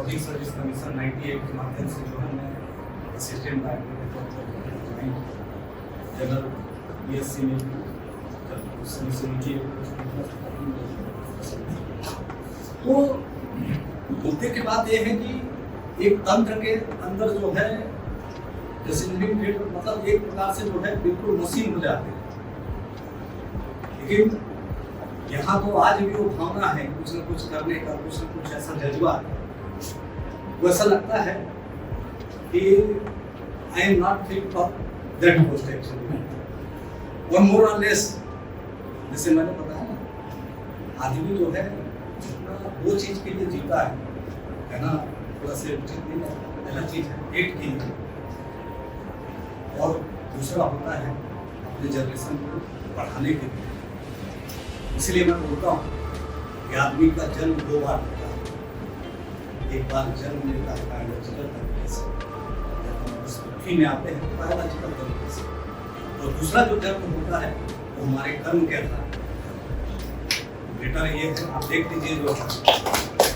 Public service commission 98 के माध्यम से जो है मैं असिस्टेंट डायरेक्टर के तौर पर ज्वाइन जनरल BSc में उस समय से उनकी तो मुद्दे की बात यह है कि एक तंत्र के अंदर जो है जैसे मतलब एक प्रकार से जो है बिल्कुल मशीन हो जाते हैं, लेकिन यहाँ तो आज भी वो भावना है कुछ न कुछ करने का, कुछ न कुछ ऐसा जज्बा है। वो ऐसा लगता है कि I am not fit for that post actually, one more और लेस। जैसे मैंने बताया ना, आदमी जो है जितना वो चीज के लिए जीता है ना, थोड़ा से जितनी पहला चीज है पेट के लिए, और दूसरा होता है अपने जनरेशन को पढ़ाने के लिए। इसलिए मैं बोलता हूँ कि आदमी का जन्म दो बार होता है। एक बार जन्म लेता है बायोलॉजिकल तरीके से, जब हम इस पृथ्वी में आते हैं बायोलॉजिकल तरीके से, और दूसरा जो जन्म होता है वो हमारे कर्म के आधार पर। बेटा ये है, आप देख लीजिए जो आप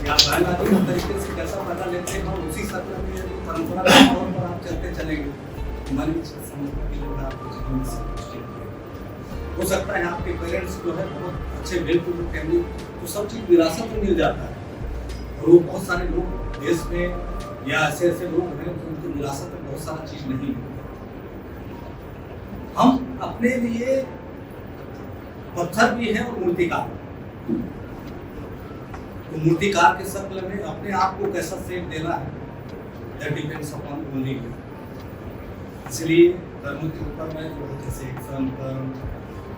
बायोलॉजिकल तरीके से कैसा पैदा लेते हैं और उसी सर्कल में परंपरा के तौर पर आप चलते चलेंगे। मन समझता कि जो है आपको जीवन में संतुष्टि हो सकता है आपके पेरेंट्स जो है बहुत अच्छे वेल टू डू फैमिली, तो सब चीज विरासत में मिल जाता है। और वो बहुत सारे लोग देश में या ऐसे ऐसे लोग हैं उनकी विरासत में बहुत सारा चीज नहीं है। हम अपने लिए पत्थर भी है और मूर्तिकार, तो मूर्तिकार के शक्ल में अपने आप को कैसा शेप देना है, that depends upon only you. इसलिए कर्म के ऊपर में जो जैसे कर्म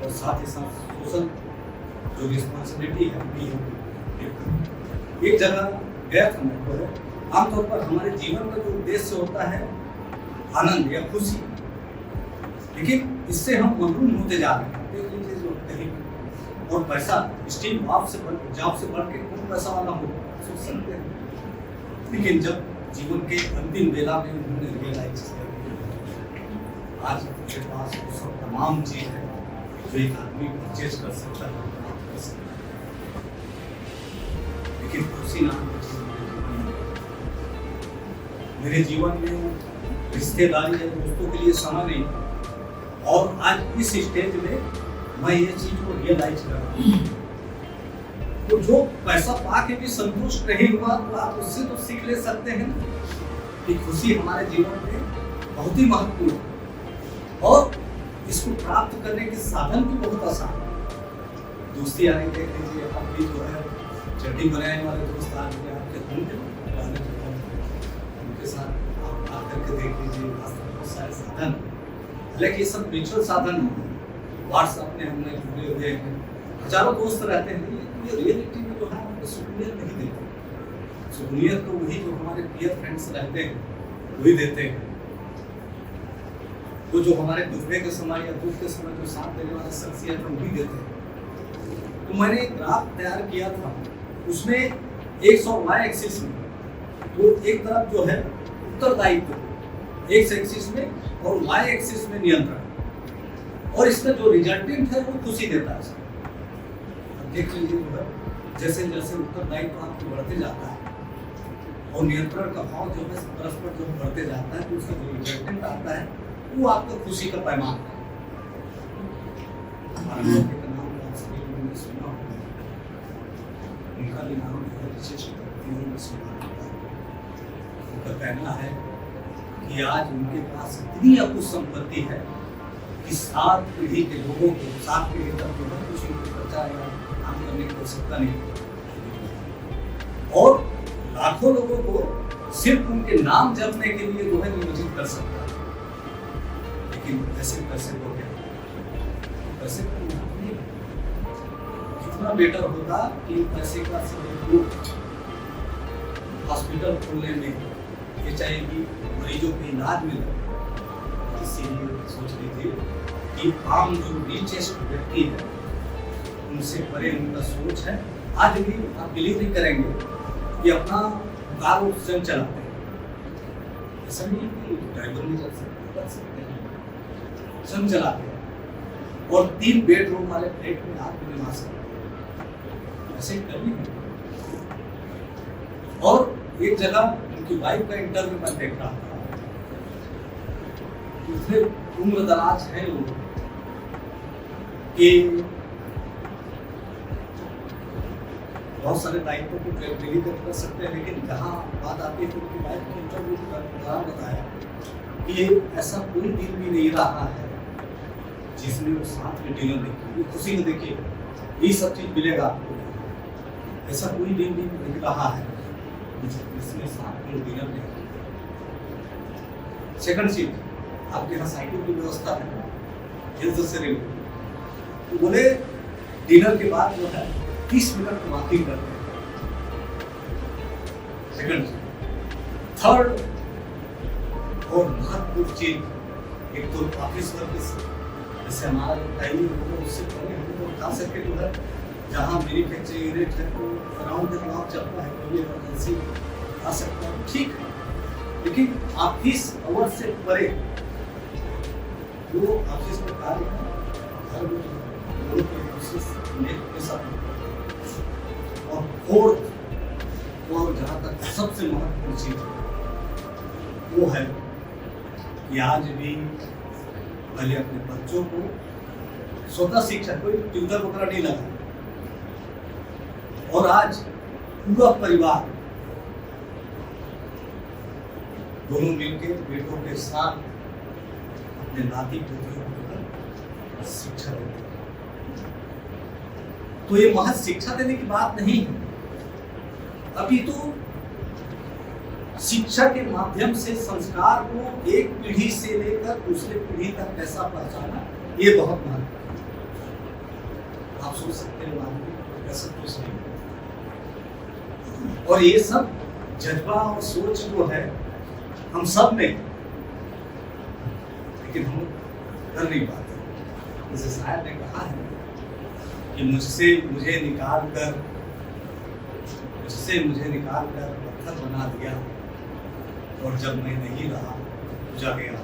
और साथ ही साथ सोशल जो रिस्पॉन्सिबिलिटी है भी है। एक जगह गया था मैं, तो आमतौर पर हमारे जीवन का जो उद्देश्य होता है आनंद या खुशी, लेकिन इससे हम महरूम होते जा रहे हैं। देख लीजिए जो कहीं और पैसा स्टील जॉब से बढ़ के कौन पैसा वाला हो सोच सकते हैं, लेकिन जब जीवन के अंतिम बेला में उन्होंने रियलाइज किया आज उनके पास वो सब तमाम चीज है जो एक आदमी परचेज कर सकता है, लेकिन खुशी ना मेरे जीवन में रिश्तेदारी या दोस्तों के लिए समय नहीं। और आज इस स्टेज में मैं ये चीज को रियलाइज कर रहा हूँ, तो जो पैसा पा के भी संतुष्ट नहीं हुआ तो आप उससे तो सीख ले सकते हैं कि खुशी हमारे जीवन में बहुत ही महत्वपूर्ण है, और इसको प्राप्त करने के साधन भी बहुत आसान है। दोस्ती आने देख लीजिए, आप भी जो है चड्डी बनाने वाले दोस्त आ गए आपके होंगे, उनके साथ आप बात करके देख लीजिए। बहुत सारे साधन, हालांकि ये सब म्यूचुअल साधन है। व्हाट्सएप में हमने जुड़े हुए हैं, हजारों दोस्त रहते हैं, लेकिन ये रियलिटी में जो है हमको सुकूनियत नहीं देते। सुकूनियत तो वही जो हमारे पियर फ्रेंड्स रहते हैं वही देते हैं। वो जो हमारे दुखने के समय या दुख के समय जो साथ देने वाले शख्सियत है वही देते हैं। तो मैंने एक ग्राफ तैयार किया था, उसमें 100 y एक्सिस में तो एक तरफ जो है उत्तरदायित्व एक्स एक्सिस में और y एक्सिस में नियंत्रण, और इसका जो रिजल्टेंट है वो खुशी देता है। देख लीजिए जो है जैसे जैसे उत्तरदायित्व आपको बढ़ते जाता है और नियंत्रण का भाव जो है परस्पर जो बढ़ते जाता है, तो उसका जो रिजल्टेंट आता है वो आपको खुशी का पैमान है। सुना होगा, उनका भी नाम जो है विशेष व्यक्तियों में सुना होता है। उनका कहना है कि आज उनके पास इतनी अकुश संपत्ति है कि 7 पीढ़ी के लोगों को 7 पीढ़ी तक जो है कुछ उनकी प्रचार या काम करने की आवश्यकता नहीं, और लाखों लोगों को सिर्फ उनके नाम जपने के लिए जो है नियोजित कर सकता है। लेकिन ऐसे पैसे हो गया, पैसे कितना बेटर होता कि पैसे का हॉस्पिटल खोलने में ये चाहिए कि मरीजों के इलाज में लगे। इसीलिए सोच लीजिए कि आम जो रिचेस्ट व्यक्ति है उनसे परे उनका सोच है। आज भी आप बिलीव नहीं करेंगे कि अपना कार स्वयं चलाते हैं, ऐसा नहीं कि ड्राइवर नहीं चल सकते हैं, स्वयं चलाते हैं, और 3 बेडरूम वाले फ्लैट में आप निवास करते हैं, ऐसे कभी नहीं। और एक जगह उनकी वाइफ का इंटरव्यू मैं देख रहा था, इतने उम्र दराज है वो कि बहुत सारे दायित्वों को डेलीगेट कर सकते हैं, लेकिन जहाँ बात आती है तो उनकी वाइफ ने इंटरव्यू के दौरान बताया कि ऐसा कोई दिन भी नहीं रहा है जिसमें वो साथ में डिनर नहीं की। खुशी में देखिए ये सब चीज मिलेगा आपको, ऐसा कोई दिन भी नहीं रहा है जिसमें साथ में डिनर नहीं की। सेकंड चीज, आपके यहाँ साइकिल की व्यवस्था है तो बोले डिनर के बाद जो है 30 मिनट वॉकिंग करते हैं। सेकंड चीज, थर्ड और महत्वपूर्ण चीज, एक तो ऑफिस वर्क, जैसे हमारा जो टाइमिंग होगा उससे पहले हम लोग खा सके तो है, जहाँ मैन्युफैक्चरिंग यूनिट है तो अराउंड द क्लॉक चलता है, कोई इमरजेंसी आ सकता है, ठीक है, लेकिन ऑफिस आवर से परे वो ऑफिस में कार्य है, घर में लोगों के कोशिश के साथ। और फोर्थ और जहाँ तक सबसे महत्वपूर्ण चीज वो है कि आज भी पहले अपने बच्चों को स्वतः शिक्षा, कोई ट्यूटर वगैरह नहीं लगा, और आज पूरा परिवार दोनों मिलकर बेटों के साथ अपने नाती पोतियों को शिक्षा देते हैं। तो ये महज शिक्षा देने की बात नहीं है, अभी तो शिक्षा के माध्यम से संस्कार को एक पीढ़ी से लेकर दूसरे पीढ़ी तक कैसा पहुंचाना, ये बहुत महत्वपूर्ण है। आप सोच सकते हैं ऐसा कुछ नहीं, और ये सब जज्बा और सोच जो है हम सब में, लेकिन हम कर नहीं पाते। जैसे शायर ने कहा है कि मुझे निकाल कर पत्थर बना दिया, और जब मैं नहीं रहा पूजा गया,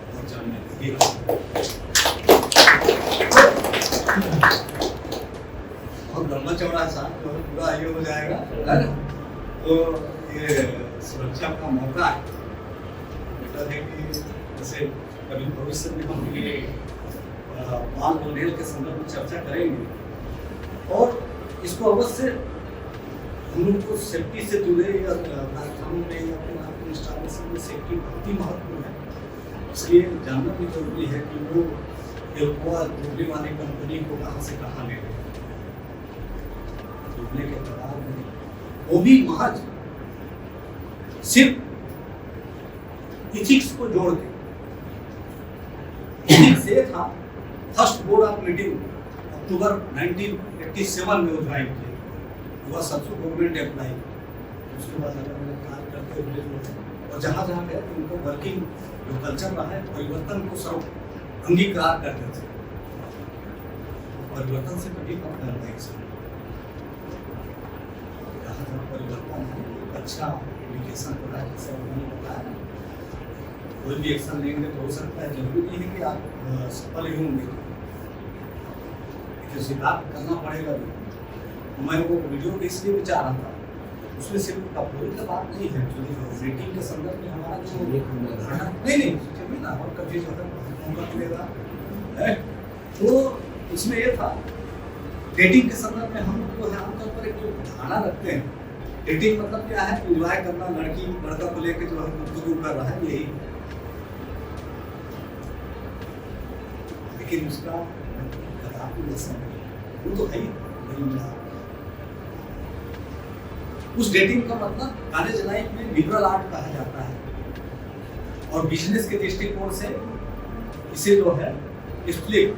और जब मैं नहीं रहा बहुत लंबा चौड़ा सा तो पूरा ये हो जाएगा, है ना? तो ये सुरक्षा का मौका है, मतलब है कि जैसे कभी भविष्य में हम ये बाल मॉडल के संदर्भ में चर्चा करेंगे, और इसको अवश्य हम लोग को सेफ्टी से जुड़े या कार्यक्रमों में या फिर इंस्टॉलेशन में सेफ्टी बहुत ही महत्वपूर्ण है, इसलिए जानना भी जरूरी है कि वो डूबने वाली कंपनी को कहाँ से कहाँ ले गए। डूबने के बाद में वो भी महज सिर्फ इथिक्स को जोड़ के, इथिक्स ये था, फर्स्ट बोर्ड ऑफ मीटिंग अक्टूबर 1987 में वो ज्वाइन किया, वह सबसे गवर्नमेंट एम्प्लॉय, उसके बाद अलग अलग कार्य करते हुए और जहाँ जहाँ गए उनको वर्किंग जो कल्चर रहा है परिवर्तन को सर्व अंगीकार करते थे, परिवर्तन से कभी कम डर नहीं सकते। जहाँ जहाँ परिवर्तन है अच्छा एप्लीकेशन हो रहा है, जैसे उन्होंने बताया, कोई भी एक्शन लेंगे तो हो सकता है, जरूरी नहीं है कि आप सफल ही होंगे, स्वीकार करना पड़ेगा भी। मैं वो वीडियो इसलिए भी चाह रहा था, उसमें सिर्फ कपूर की बात नहीं है, जो रेटिंग के संदर्भ में हमारा जो नहीं चलिए ना, और कभी जो है तो उसमें ये था, डेटिंग के संदर्भ में हम लोग जो है आमतौर पर एक जो धारणा रखते हैं, डेटिंग मतलब क्या है, एंजॉय करना, लड़का को लेकर जो है गुफ्तगू कर रहा है, यही। लेकिन उसका वो तो है ही नहीं। उस डेटिंग का मतलब कॉलेज लाइफ में लिबरल आर्ट कहा जाता है, और बिजनेस के दृष्टिकोण से इसे जो है स्प्लिट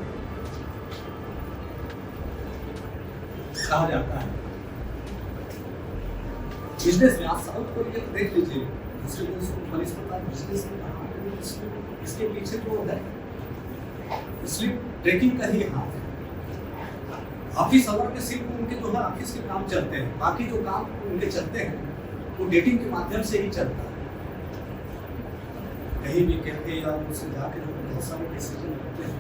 कहा जाता है। बिजनेस में आप साउथ कोरिया को देख लीजिए, दूसरे देशों को बिजनेस में इसके पीछे जो है स्लिप ट्रेकिंग का ही हाथ है। ऑफिस आवर में सिर्फ उनके जो है ऑफिस के काम चलते हैं, बाकी जो काम उनके चलते हैं वो डेटिंग के माध्यम से ही चलता है। कहीं भी कहते हैं या उनसे जाके जो बहुत सारे डिसीजन होते हैं,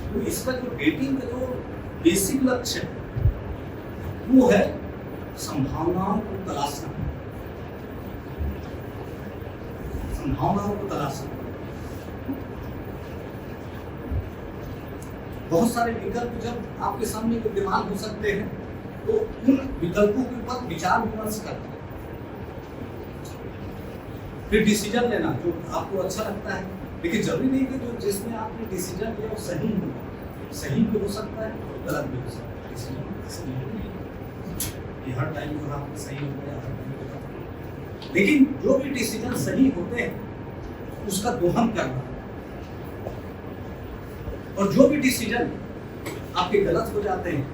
तो इसका जो डेटिंग का जो बेसिक लक्ष्य है वो है संभावनाओं को तलाशना, संभावनाओं को तलाशना। बहुत सारे विकल्प जब आपके सामने विद्यमान हो सकते हैं तो उन विकल्पों के ऊपर विचार विमर्श करना, फिर डिसीजन लेना जो आपको अच्छा लगता है। लेकिन जरूरी नहीं कि जो जिसमें आपने डिसीजन लिया वो सही हो, सही भी हो सकता है और गलत भी हो सकता है। डिसीजन ऐसा नहीं है कि हर टाइम जो आपका सही हो गया, हर टाइम गलत। लेकिन जो भी डिसीजन सही होते हैं उसका दोहन करना, और जो भी डिसीजन आपके गलत हो जाते हैं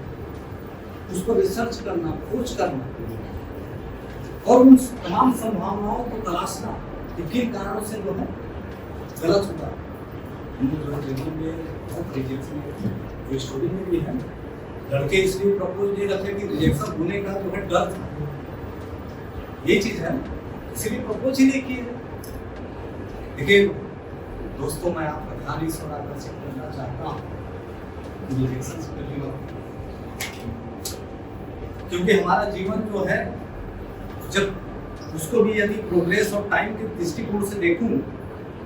उसको रिसर्च करना, खोज करना और उन तमाम संभावनाओं को तलाशना कि किन कारणों से जो है गलत होगा। हमको जो ट्रेनिंग में और रिजेक्शन जो स्टोरी में भी है, लड़के इसलिए प्रपोज नहीं रखे कि रिजेक्शन होने का जो है डर था, ये चीज है, इसलिए प्रपोज ही नहीं किए। लेकिन दोस्तों, मैं आपका ध्यान इस पर आकर्षित करना चाहता हूँ रिजेक्शन से पहली बात, क्योंकि हमारा जीवन जो है जब उसको भी यदि प्रोग्रेस और टाइम के दृष्टिकोण से देखूं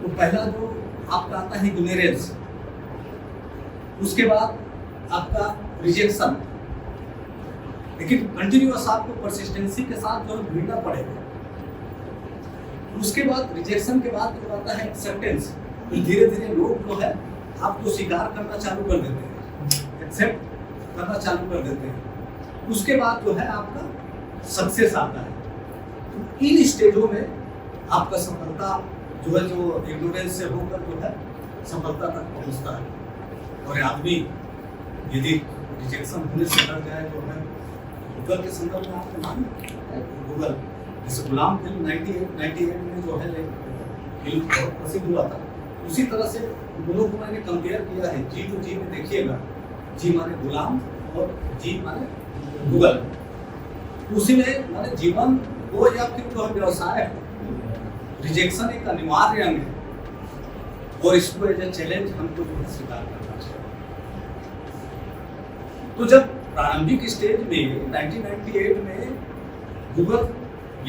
तो पहला जो आपका आता है इग्नोरेंस, उसके बाद आपका रिजेक्शन, लेकिन कंटिन्यूअस आपको परसिस्टेंसी के साथ जो है भिड़ना पड़ेगा। उसके बाद रिजेक्शन के बाद जो आता है एक्सेप्टेंस, धीरे धीरे लोग जो है आपको स्वीकार करना चालू कर देते हैं, एक्सेप्ट करना चालू कर देते हैं। उसके बाद जो है आपका सक्सेस आता है। तो इन स्टेजों में आपका सफलता जो है, जो इग्नोरेंस से होकर जो है सफलता तक पहुंचता है। और आदमी यदि रिजेक्शन होने से डर जाए तो है, गूगल के संदर्भ में आपको नाम गूगल, जैसे गुलाम फिल्म 98 में जो है फिल्म बहुत प्रसिद्ध हुआ था, उसी तरह से दोनों को मैंने कंपेयर किया है। जी तो जी में देखिएगा, जी माने गुलाम और जी माने गूगल, उसी में माने जीवन वो या फिर जो व्यवसाय है, रिजेक्शन एक अनिवार्य अंग है और इसको एज ए चैलेंज हमको जो है स्वीकार करना चाहिए। तो जब प्रारंभिक स्टेज में 1998 में गूगल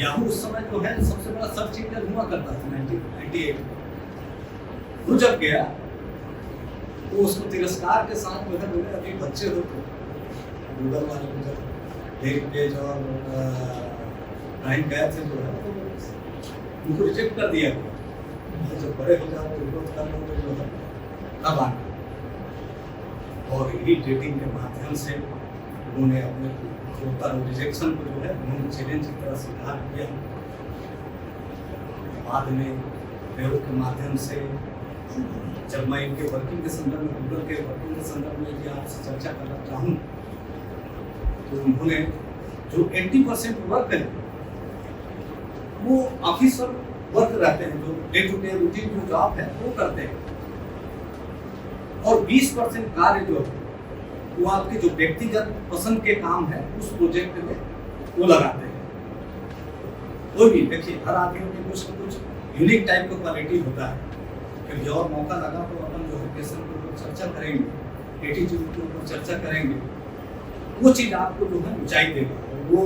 याहू उस समय जो है सबसे बड़ा सर्च इंजन हुआ करता था 1998 में, वो जब गया तो उसको तिरस्कार के साथ जो है बोले अभी बच्चे हो तो गूगल वाले को जब डेली पेज और प्राइम गए थे जो है उनको रिजेक्ट कर दिया गया। जब बड़े हो जाओ तो ग्रोथ कर लो जो है तब आना, और यही डेटिंग के माध्यम से उन्होंने अपने रिजेक्शन को जो है उन्होंने चैलेंज की तरह स्वीकार किया। बाद में प्रयोग के माध्यम से जब मैं इनके वर्किंग के संदर्भ में, गूगल के वर्किंग के संदर्भ में यदि आपसे चर्चा करना चाहूँ तो उन्होंने जो 80% वर्क है वो ऑफिसर वर्क रहते हैं, जो डे टू डे रूटीन जो जॉब है वो करते हैं, और 20% कार्य जो है वो आपके जो व्यक्तिगत पसंद के काम है उस प्रोजेक्ट में वो लगाते हैं। कोई भी देखिए, हर आदमी में कुछ न कुछ यूनिक टाइप का क्वालिटी होता है। कभी और मौका लगा तो अपन जो है पेशेंट के ऊपर चर्चा करेंगे, एटीट्यूड के ऊपर चर्चा करेंगे, वो चीज़ आपको जो है ऊंचाई देगा। वो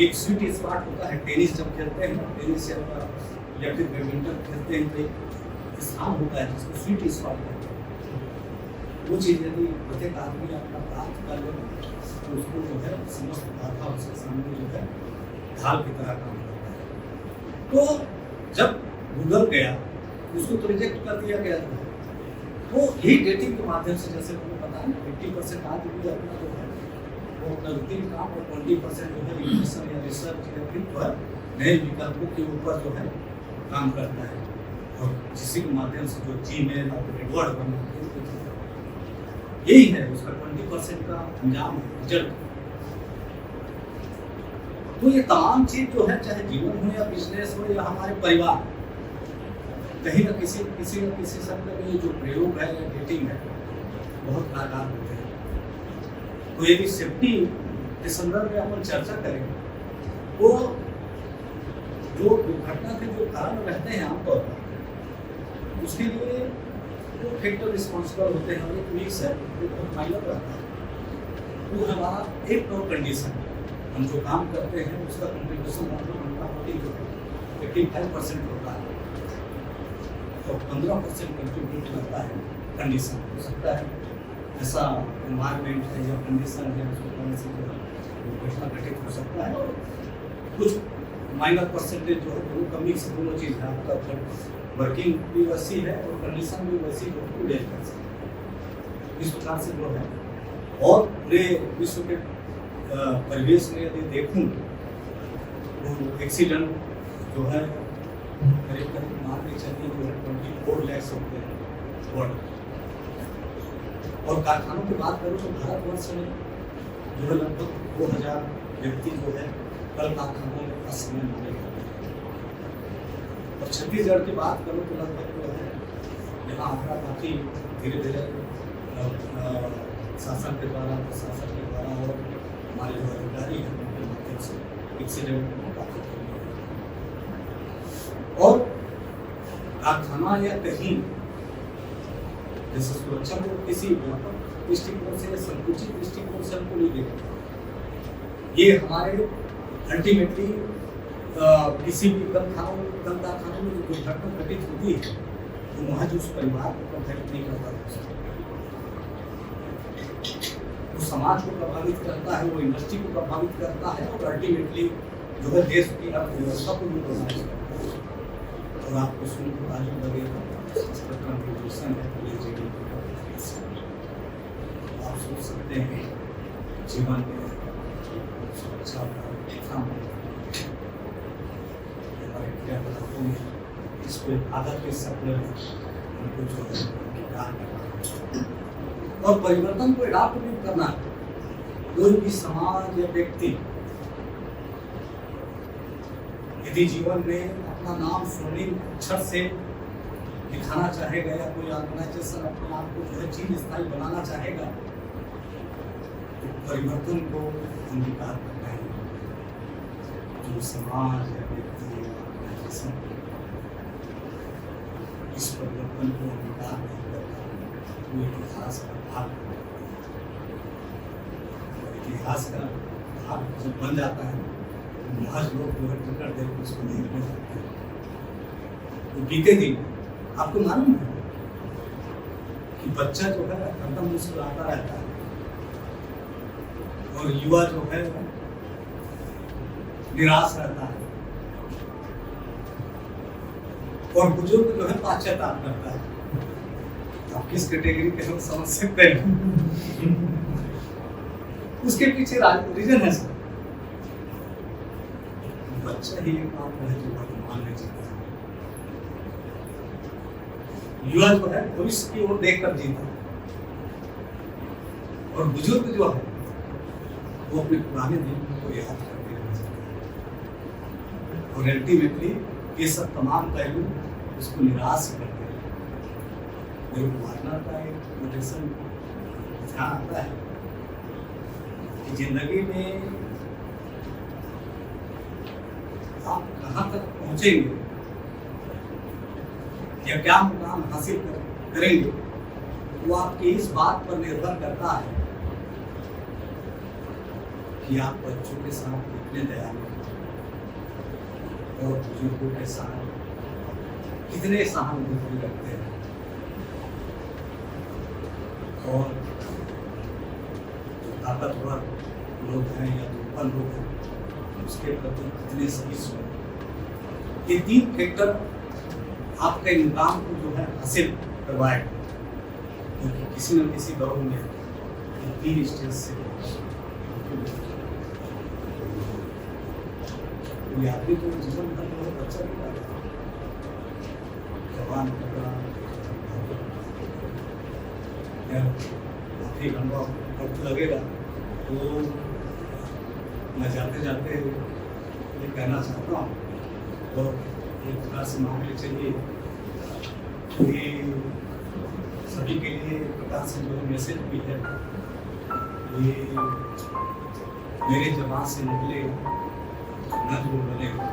एक स्वीट स्पॉट होता है, टेनिस जब खेलते हैं, टेनिस या फिर बैडमिंटन खेलते हैं तो एक स्थान होता है जिसको स्वीट स्पॉट कहते हैं। वो चीज़ यदि प्रत्येक आदमी अपना प्राप्त कर ले तो उसको जो है समस्त बाधा उसके सामने जो है ढाल की तरह काम करता है। तो जब गूगल गया उसको तो रिजेक्ट कर दिया गया था। वो यही डेटिंग के माध्यम से, जैसे मैंने बताया 80% आदमी अपना जो है वो अपना रूटीन काम और 20% जो है इनोवेशन या रिसर्च या फिर जो है नए विकल्पों के ऊपर जो है काम करता है, और जिसी के माध्यम से जो जीमेल और एडवर्ड बनाते हैं यही है उसका 20% का अंजाम है, रिजल्ट। तो ये तमाम चीज जो है, चाहे जीवन हो या बिजनेस हो या हमारे परिवार, कहीं ना किसी शब्द में जो प्रयोग है या डेटिंग है बहुत कारगर होते हैं। तो यदि सेफ्टी के संदर्भ में अपन चर्चा करें तो जो दुर्घटना के जो कारण रहते हैं आमतौर पर, उसके लिए जो फैक्टर रिस्पॉन्सिबल होते हैं, और एक मिक्स है, एक माइनर रहता है। वो हमारा एक और कंडीशन, हम जो काम करते हैं उसका कंट्रीब्यूशन 85% होता है। तो 15% कंट्रीब्यूट करता है कंडीशन। हो सकता है ऐसा एनवायरनमेंट है या कंडीशन है उसको करने से जो घटना घटित हो सकता है, और कुछ माइनर परसेंटेज जो है दोनों का मिक्स दोनों चीज़ है। आपका वर्किंग भी वैसी है और कंडीशन भी वैसी जो है डेल कर सकते हैं। इस प्रकार से जो है, और पूरे विश्व के परिवेश में यदि देखूँ तो एक्सीडेंट जो है करीब करीब मान के चलिए जो है 24 लाख होते हैं वर्ल्ड। और कारखानों की बात करूँ तो भारतवर्ष में जो है लगभग 2000 व्यक्ति जो है कल कारखानों में अपना समय माने जाते हैं। और छत्तीसगढ़ की बात करूँ तो लगभग जो है यहाँ आंकड़ा काफ़ी धीरे धीरे शासन के द्वारा, प्रशासन के द्वारा और हमारे जो अधिकारी हैं उनके माध्यम से एक्सीडेंट में काफ़ी कमी हो रही है। और कारखाना या कहीं जैसे सुरक्षा को किसी व्यापक दृष्टिकोण से, संकुचित दृष्टिकोण से हमको नहीं देखा। ये हमारे अल्टीमेटली किसी भी गम कारखानों में जो दुर्घटना घटित होती है तो वहाँ जो उस परिवार को प्रभावित नहीं करता, वो समाज को प्रभावित करता है, वो इंडस्ट्री को प्रभावित करता है, और अल्टीमेटली जो है देश की अर्थव्यवस्था को भी प्रभावित करता है। और आपको सुनकर ताजुब लगेगा कंट्रीब्यूशन है पूरे जीडीपी का। आप सोच सकते हैं जीवन में सुरक्षा का हमारे क्रियाकलापों में इसको आदत के सपने में उनको जो है कार्य करना और परिवर्तन को अडॉप्ट भी करना। कोई भी समाज या व्यक्ति यदि जीवन में अपना नाम स्वर्णिम अक्षर से दिखाना चाहेगा या कोई ऑर्गेनाइजेशन अपने आप को जो है चीज स्थायी बनाना चाहेगा तो परिवर्तन को अंगीकार करना है। जो समाज या व्यक्ति या ऑर्गेनाइजेशन इस परिवर्तन को अंगीकार नहीं करता वो इतिहास का भाग, इतिहास का भाग जब बन जाता है तो महज लोग जो है टिकट देकर उसको देखने जाते हैं। तो बीते दिन आपको मालूम है कि बच्चा जो है हरदम मुस्कुराता रहता है और युवा जो है निराश रहता है और बुजुर्ग जो है पाश्चाताप करता है। आप किस कैटेगरी के हम समझ सकते हैं। उसके पीछे रीजन है सर, बच्चा ही एक बात है जो वर्तमान में जीता है, युवा जो है भविष्य की ओर देखकर जीता है, और बुजुर्ग जो है वो अपने पुराने दिन को याद करके रह जाता है और अल्टीमेटली ये सब तमाम पहलू उसको निराश करते हैं। मेरे वार्नर का एक मोटिवेशन ध्यान आता है कि जिंदगी में आप कहाँ तक पहुंचेंगे या क्या मुकाम हासिल करेंगे वो आपकी इस बात पर निर्भर करता है कि आप बच्चों के साथ कितने दयालु और बुजुर्गों के साथ कितने सहानुभूति रखते हैं और जो ताकतवर लोग हैं या दुर्बल लोग हैं उसके प्रति कितने सहिष्णु। ये तीन फैक्टर आपके मुकाम को जो है हासिल करवाएगा, क्योंकि किसी न किसी दौर में ये तीन स्टेज से कोई आदमी तो जीवन भर जो है बच्चा नहीं रहता, जवान काफी लंबा वक्त लगेगा। तो मैं जाते जाते ये कहना चाहता हूँ और एक प्रकार से मान के चलिए कि सभी के लिए एक प्रकार से जो मैसेज भी है, ये मेरे जवान से निकले न जो बनेगा,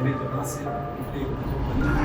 मेरे जवान से निकले न जो बनेगा।